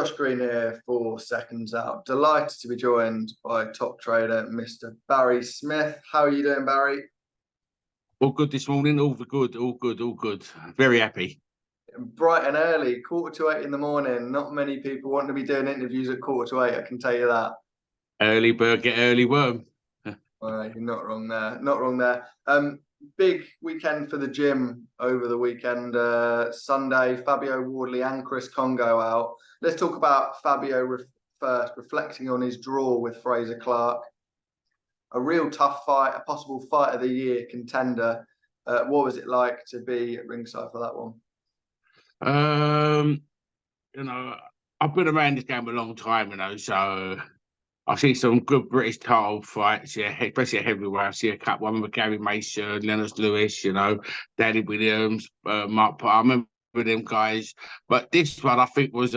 Josh Green here for Seconds Out. Delighted to be joined by top trader, Mr. Barry Smith. How are you doing, Barry? All good this morning, all good, all good, all good. Very happy. Bright and early, 7:45 in the morning. Not many people want to be doing interviews at 7:45, I can tell you that. Early bird, get early worm. You're not wrong there, not wrong there. Big weekend for the gym over the weekend. Sunday, Fabio Wardley and Chris Kongo out. Let's talk about Fabio first, reflecting on his draw with Frazer Clarke. A real tough fight, a possible fight of the year contender. What was it like to be at ringside for that one? I've been around this game a long time, so I see some good British title fights, especially at heavyweight. I see a couple, one with Gary Mason, Lennox Lewis, Danny Williams, Mark Potter. I remember them guys. But this one, I think, was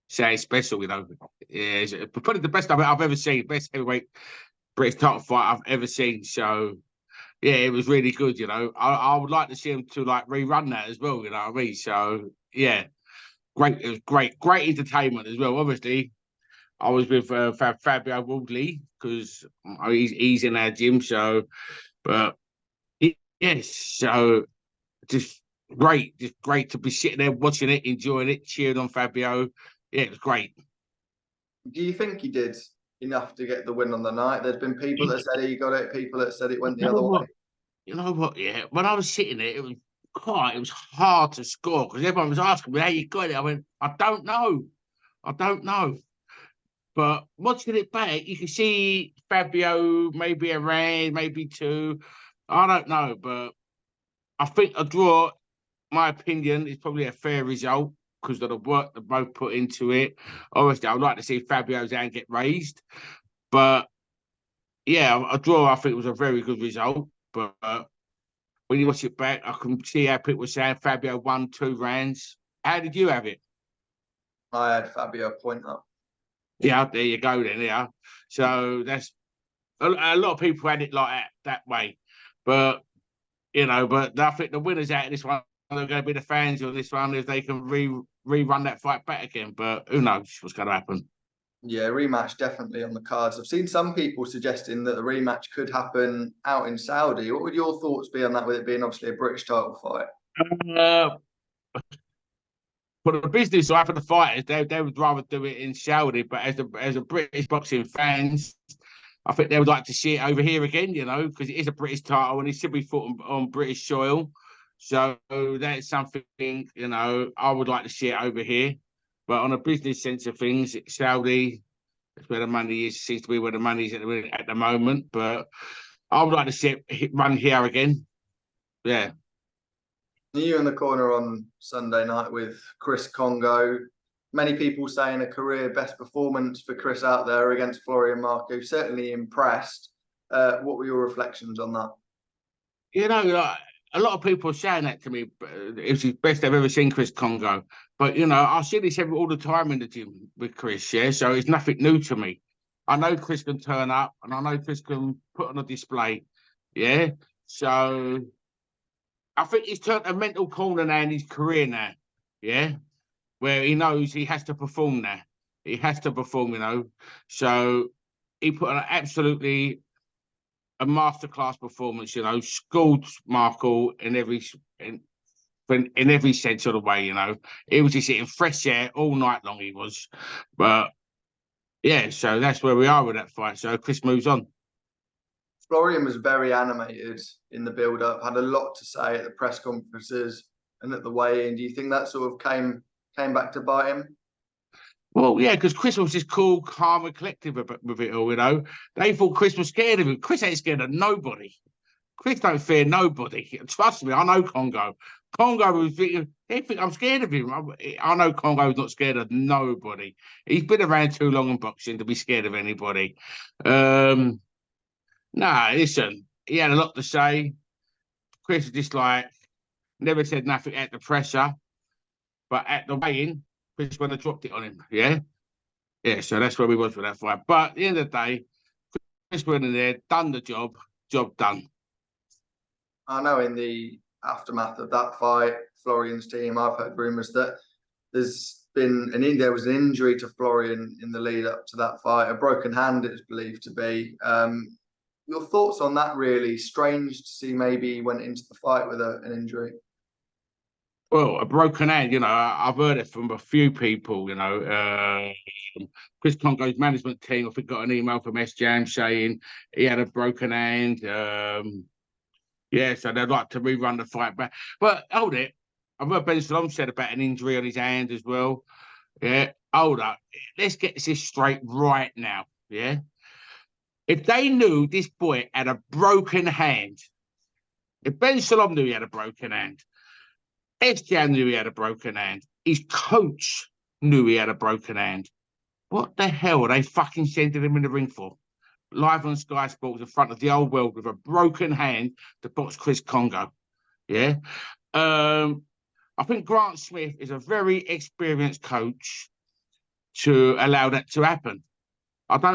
special, Yeah, it's probably the best I've ever seen, best heavyweight British title fight I've ever seen. So, yeah, it was really good, I would like to see him to, rerun that as well, you know what I mean? So, yeah, great. It was great entertainment as well, obviously. I was with Fabio Wardley because he's in our gym. So, but yes, so just great to be sitting there watching it, enjoying it, cheering on Fabio. Yeah, it was great. Do you think he did enough to get the win on the night? There's been people that said he got it, people that said it went the other way. You know what? Yeah, when I was sitting there, it was hard to score because everyone was asking me how you got it. I went, I don't know. But watching it back, you can see Fabio maybe a round, maybe two. I don't know, but I think a draw, my opinion, is probably a fair result because of the work they both put into it. Obviously, I'd like to see Fabio's hand get raised. But, yeah, a draw, I think, was a very good result. But when you watch it back, I can see how people were saying Fabio won 2 rounds. How did you have it? I had Fabio point up. Yeah, there you go then, yeah. So that's a lot of people had it like that way. But, but I think the winners out of this one are going to be the fans of this one if they can rerun that fight back again. But who knows what's going to happen. Yeah, rematch definitely on the cards. I've seen some people suggesting that the rematch could happen out in Saudi. What would your thoughts be on that, with it being obviously a British title fight? For the business or for the fighters, they would rather do it in Saudi. But as a British boxing fans, I think they would like to see it over here again, because it is a British title and it should be fought on British soil. So that's something, I would like to see it over here. But on a business sense of things, Saudi, that's where the money is, seems to be where the money is at the moment. But I would like to see it run here again. Yeah. You in the corner on Sunday night with Chris Kongo. Many people saying a career best performance for Chris out there against Florian Marku. Certainly impressed. What were your reflections on that? A lot of people are saying that to me. It's the best I've ever seen Chris Kongo. But, I see this all the time in the gym with Chris, yeah? So it's nothing new to me. I know Chris can turn up and I know Chris can put on a display, yeah? So I think he's turned a mental corner now in his career now, yeah? Where he knows he has to perform now. He has to perform, So he put on absolutely a masterclass performance, schooled Marku in every sense of the way, He was just sitting fresh air all night long, he was. But, yeah, so that's where we are with that fight. So Chris moves on. Florian was very animated in the build-up, had a lot to say at the press conferences and at the weigh-in. Do you think that sort of came back to bite him? Well, yeah, because Chris was just cool, calm, and collective with it all, They thought Chris was scared of him. Chris ain't scared of nobody. Chris don't fear nobody. Trust me, I know Kongo. Kongo was thinking, they think I'm scared of him. I know Kongo's not scared of nobody. He's been around too long in boxing to be scared of anybody. Listen, he had a lot to say. Chris was just never said nothing at the pressure. But at the weigh-in, Chris went and dropped it on him, yeah? Yeah, so that's where we was with that fight. But at the end of the day, Chris went in there, done the job done. I know in the aftermath of that fight, Florian's team, I've heard rumours that there's there was an injury to Florian in the lead up to that fight, a broken hand it's believed to be. Your thoughts on that? Really strange to see maybe he went into the fight with an injury. Well, a broken hand, I've heard it from a few people, Chris Kongo's management team, I think, got an email from SJM saying he had a broken hand. Yeah, so they'd like to rerun the fight back. But hold it. I've heard Ben Davison said about an injury on his hand as well. Yeah, hold up. Let's get this straight right now. Yeah. If they knew this boy had a broken hand, if Ben Davison knew he had a broken hand, SJM knew he had a broken hand, his coach knew he had a broken hand, what the hell are they fucking sending him in the ring for? Live on Sky Sports in front of the whole world with a broken hand to box Chris Kongo. Yeah. I think Grant Smith is a very experienced coach to allow that to happen. I don't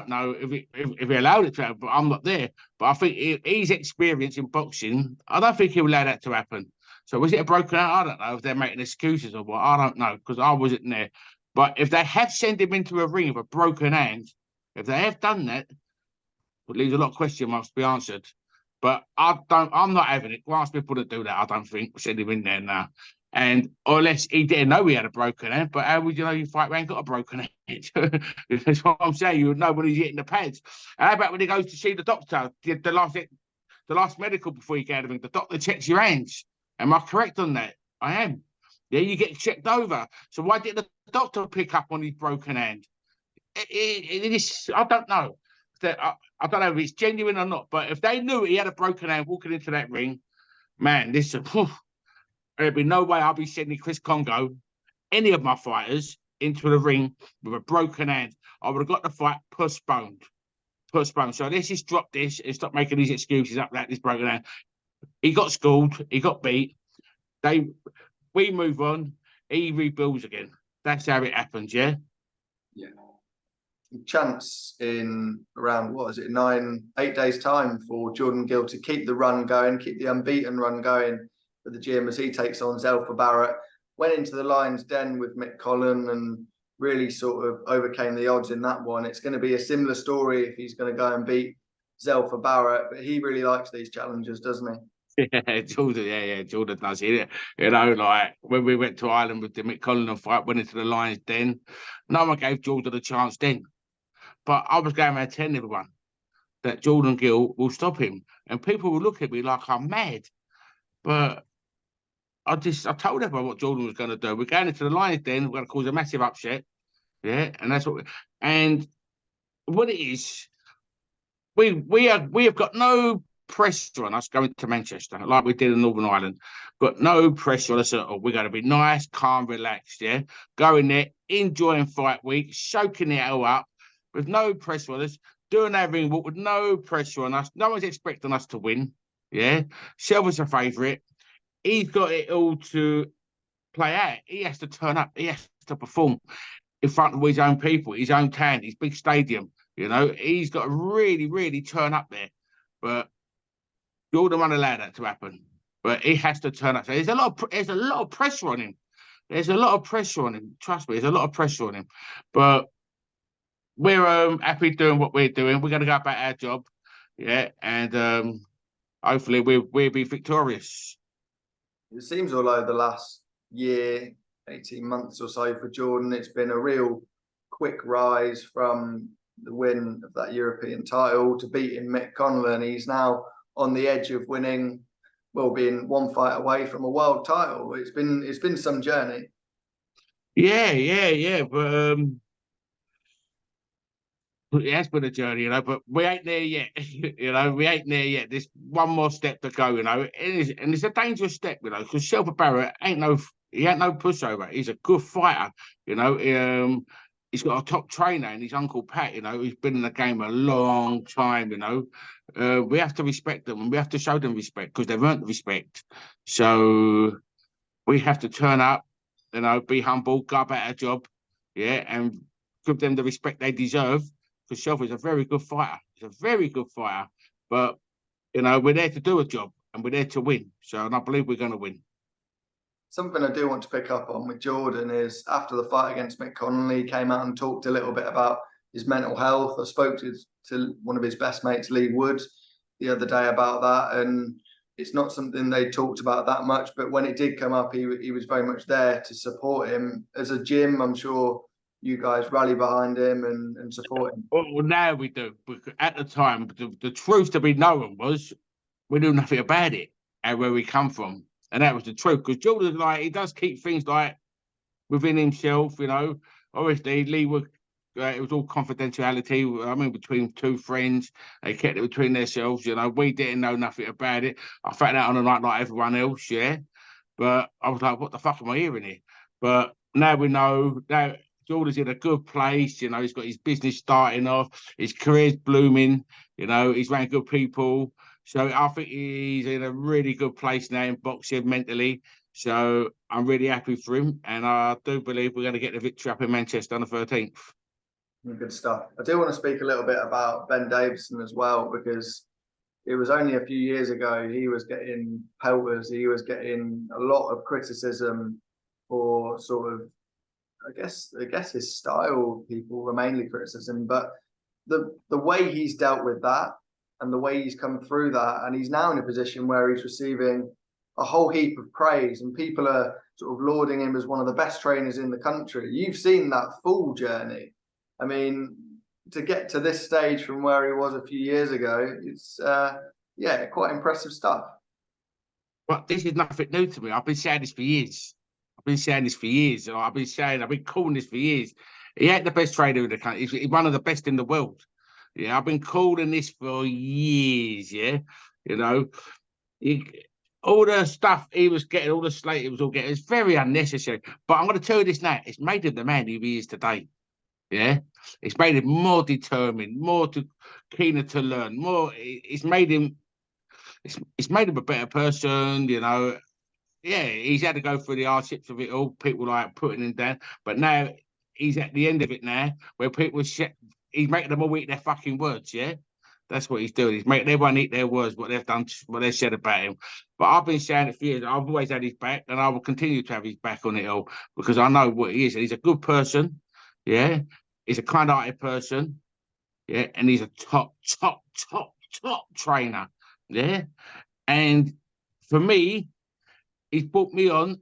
know if he allowed it to happen, but I'm not there. But I think he's experienced in boxing. I don't think he'll allow that to happen. So was it a broken hand? I don't know if they're making excuses or what. I don't know because I wasn't there. But if they have sent him into a ring with a broken hand, if they have done that, it leaves a lot of question marks to be answered. But I'm not having it. Grant Smith wouldn't do that, I don't think. Send him in there now. And unless he didn't know he had a broken hand, but how would you know your fight man got a broken hand? That's what I'm saying. You would know when he's hitting the pads. And how about when he goes to see the doctor, the last medical before you get out of him, the doctor checks your hands. Am I correct on that? I am. Yeah, you get checked over. So why didn't the doctor pick up on his broken hand? I don't know. I don't know if it's genuine or not, but if they knew he had a broken hand walking into that ring, man, there'd be no way I'll be sending Chris Kongo, any of my fighters, into the ring with a broken hand. I would have got the fight postponed. So let's just drop this and stop making these excuses up like this broken hand. He got schooled, he got beat. We move on, he rebuilds again. That's how it happens, yeah? Yeah. Chance in around, 8 days time for Jordan Gill to keep the run going, keep the unbeaten run going for the gym as he takes on Zelfa Barrett. Went into the Lions Den with Mick Collin and really sort of overcame the odds in that one. It's going to be a similar story if he's going to go and beat Zelfa Barrett, but he really likes these challenges, doesn't he? Yeah, Jordan does. Like when we went to Ireland with the Mick Collin fight, went into the Lions Den, no one gave Jordan a chance then. But I was going around telling everyone that Jordan Gill will stop him. And people will look at me like I'm mad. But I told everyone what Jordan was going to do. We're going into the Lions Den, we're going to cause a massive upset. Yeah, and that's what it is, we have got no pressure on us going to Manchester like we did in Northern Ireland. Got no pressure on us at all. We're going to be nice, calm, relaxed, yeah. Going there, enjoying fight week, soaking it all up with no pressure on us, doing our ring walk with no pressure on us. No one's expecting us to win. Yeah. Selva's a favourite. He's got it all to play out. He has to turn up. He has to perform in front of his own people, his own town, his big stadium. He's got to really, really turn up there. But Jordan won't allow that to happen. But he has to turn up. So there's a lot of pressure on him. There's a lot of pressure on him. Trust me, there's a lot of pressure on him. But we're happy doing what we're doing. We're going to go about our job, yeah, and hopefully we'll be victorious. It seems all over the last year, 18 months or so for Jordan, it's been a real quick rise from the win of that European title to beating Mick Collin. He's now on the edge of winning, being one fight away from a world title. It's been some journey. Yeah. But it has been a journey, but we ain't there yet. We ain't there yet. There's one more step to go, and it's a dangerous step, because Zelfa Barrett ain't no pushover. He's a good fighter, He's got a top trainer and his Uncle Pat, he's been in the game a long time, We have to respect them and we have to show them respect because they've earned respect. So we have to turn up, be humble, go about our job, yeah, and give them the respect they deserve. Because Zelfa is a very good fighter. He's a very good fighter. But, we're there to do a job and we're there to win. So, and I believe we're going to win. something I do want to pick up on with Jordan is after the fight against Mick Connolly, he came out and talked a little bit about his mental health. I spoke to one of his best mates, Lee Wood, the other day about that, and it's not something they talked about that much, but when it did come up, he was very much there to support him. As a gym, I'm sure you guys rally behind him and support him. Well, now we do. But at the time, the truth to be known was we knew nothing about it and where we come from. And that was the truth. Because Jordan, like, he does keep things like within himself, you know. Obviously, Lee would, it was all confidentiality. I mean, between two friends, they kept it between themselves, you know. We didn't know nothing about it. I found out on the night like everyone else, yeah. But I was like, what the fuck am I hearing here? But now we know, now Jordan's in a good place, you know, he's got his business starting off, his career's blooming, you know, he's around good people. So I think he's in a really good place now in boxing mentally. So I'm really happy for him. And I do believe we're going to get the victory up in Manchester on the 13th. Good stuff. I do want to speak a little bit about Ben Davison as well, because it was only a few years ago he was getting pelters. He was getting a lot of criticism for sort of, I guess his style. People were mainly criticism, but the way he's dealt with that and the way he's come through that, and he's now in a position where he's receiving a whole heap of praise, and people are sort of lauding him as one of the best trainers in the country. You've seen that full journey. I mean, to get to this stage from where he was a few years ago, it's yeah, quite impressive stuff. But this is nothing new to me. I've been saying this for years. I've been calling this for years. He ain't the best trainer in the country. He's one of the best in the world. Yeah, I've been calling this for years. Yeah, you know, all the stuff he was getting, all the slate he was all getting, it's very unnecessary. But I'm going to tell you this now: it's made him the man who he is today. Yeah, it's made him more determined, keener to learn. It's made him a better person. You know, yeah, he's had to go through the hardships of it all. People like putting him down, but now he's at the end of it now, where he's making them all eat their fucking words. Yeah, that's what he's doing. He's making everyone eat their words, what they've done, what they've said about him. But I've been saying it for years. I've always had his back, and I will continue to have his back on it all because I know what he is. And he's a good person. Yeah, he's a kind-hearted person. Yeah, and he's a top trainer. Yeah, and for me, he's brought me on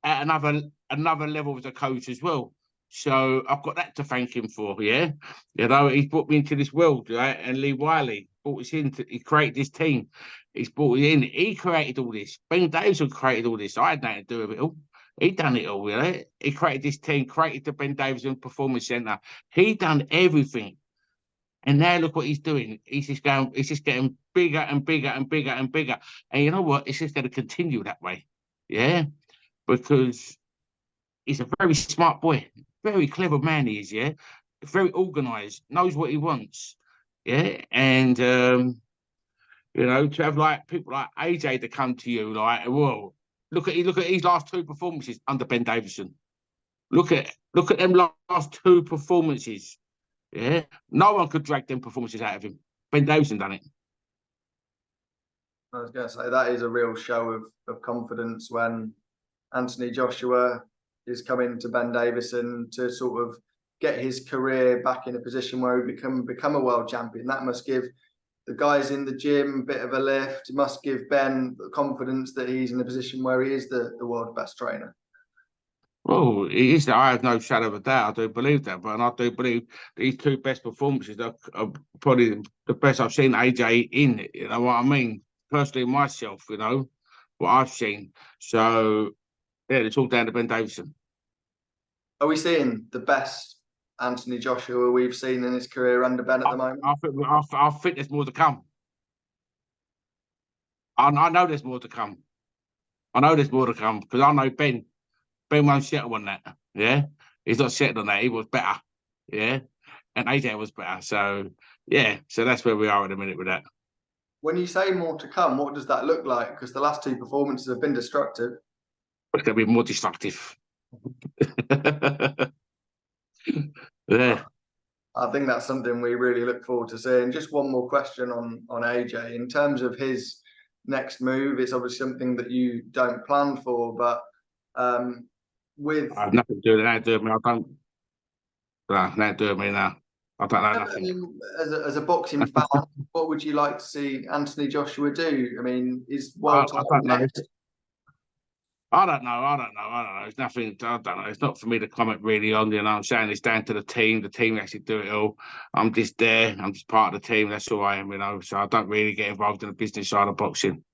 at another level as a coach as well. So I've got that to thank him for. Yeah, you know, he's brought me into this world, right? And Lee Wiley brought us in. He created this team. He's brought it in. He created all this. Ben Davison created all this. I had nothing to do with it all. He done it all, you know. He created this team, created the Ben Davison Performance Centre. He done everything. And now look what he's doing. He's just getting bigger and bigger and bigger and bigger. And you know what? It's just going to continue that way. Yeah. Because he's a very smart boy, very clever man he is, yeah. Very organised, knows what he wants. Yeah. And you know, to have like people like AJ to come to you, like, well, look at his last two performances under Ben Davison. Look at them last two performances. Yeah, no one could drag them performances out of him. Ben Davison done it. I was going to say that is a real show of confidence when Anthony Joshua is coming to Ben Davison to sort of get his career back in a position where he become a world champion. That must give the guys in the gym a bit of a lift. It must give Ben the confidence that he's in a position where he is the world's best trainer. Well, it is. I have no shadow of a doubt. I do believe that, but I do believe these two best performances are probably the best I've seen AJ in. You know what I mean? Personally, myself, you know what I've seen. So yeah, it's all down to Ben Davison. Are we seeing the best Anthony Joshua we've seen in his career under Ben at the moment? I think there's more to come. I know there's more to come. I know there's more to come because I know Ben. Ben won't settle on that. Yeah, he's not settled on that. He was better. Yeah, and AJ was better. So yeah, so that's where we are at the minute with that. When you say more to come, what does that look like? Because the last two performances have been destructive. It's going to be more destructive. Yeah. I think that's something we really look forward to seeing. Just one more question on AJ. In terms of his next move, it's obviously something that you don't plan for, but With I have nothing to do with that. Do me. I don't. No, that do me now. I don't know I nothing. mean, as a boxing fan, what would you like to see Anthony Joshua do? I mean, is world I title don't know. next? I don't know. I don't know. I don't know. It's nothing. I don't know. It's not for me to comment really on. You know, I'm saying it's down to the team. The team actually do it all. I'm just there. I'm just part of the team. That's all I am. You know, so I don't really get involved in the business side of boxing.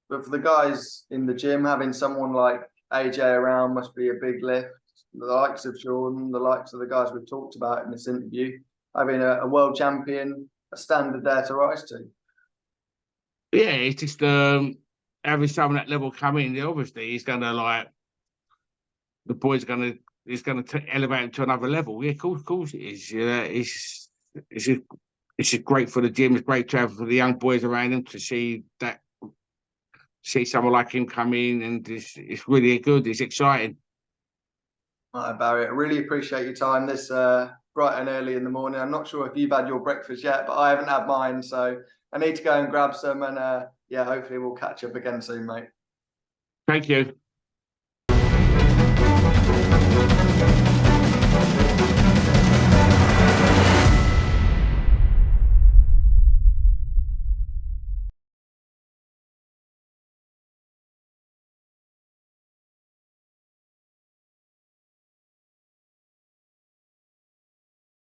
But for the guys in the gym, having someone like AJ around must be a big lift. The likes of Jordan, the likes of the guys we've talked about in this interview, having a world champion, a standard there to rise to. Yeah, it's just having someone at level come in. Obviously, he's gonna like the boys gonna. He's going to elevate him to another level. Yeah, of course it is. Yeah, it's just great for the gym. It's great to have for the young boys around him to see someone like him come in, and it's really good. It's exciting. All right, Barry, I really appreciate your time this bright and early in the morning. I'm not sure if you've had your breakfast yet, but I haven't had mine, so I need to go and grab some. And yeah, hopefully we'll catch up again soon, mate. Thank you.